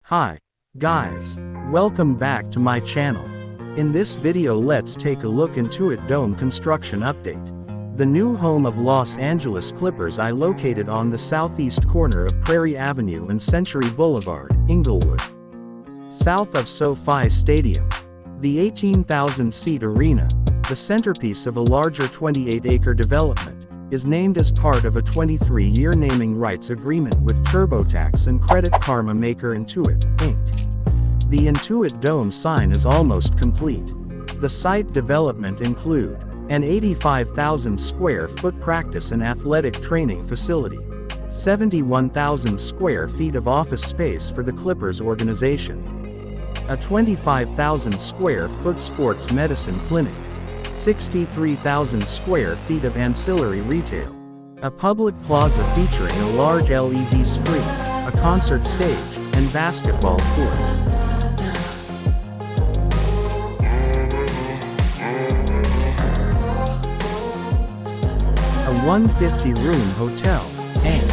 Hi, guys. Welcome back to my channel. In this video let's take a look into Intuit Dome construction update. The new home of Los Angeles Clippers is located on the southeast corner of Prairie Avenue and Century Boulevard, Inglewood. South of SoFi Stadium. The 18,000-seat arena, the centerpiece of a larger 28-acre development, is named as part of a 23-year naming rights agreement with TurboTax and Credit Karma maker Intuit, Inc. The Intuit Dome sign is almost complete. The site development include an 85,000 square foot practice and athletic training facility, 71,000 square feet of office space for the Clippers organization, a 25,000 square foot sports medicine clinic, 63,000 square feet of ancillary retail, a public plaza featuring a large LED screen, a concert stage, and basketball courts. A 150-room hotel, and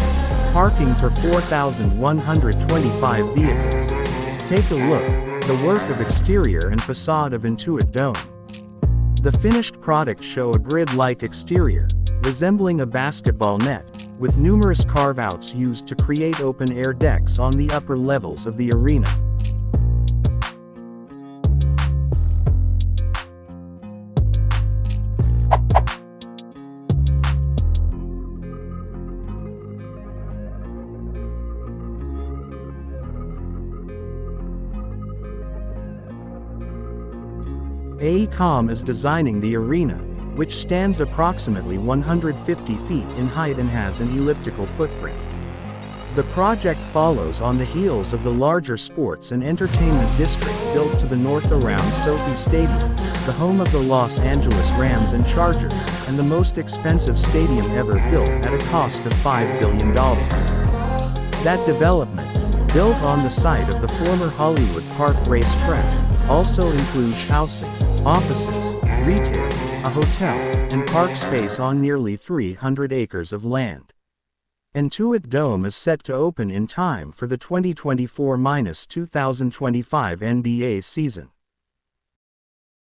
parking for 4,125 vehicles. Take a look, the work of exterior and facade of Intuit Dome. The finished products show a grid-like exterior, resembling a basketball net, with numerous carve-outs used to create open-air decks on the upper levels of the arena. AECOM is designing the arena, which stands approximately 150 feet in height and has an elliptical footprint. The project follows on the heels of the larger sports and entertainment district built to the north around SoFi Stadium, the home of the Los Angeles Rams and Chargers, and the most expensive stadium ever built at a cost of $5 billion. That development, built on the site of the former Hollywood Park racetrack, also includes housing, offices, retail, a hotel, and park space on nearly 300 acres of land. Intuit Dome is set to open in time for the 2024-2025 NBA season.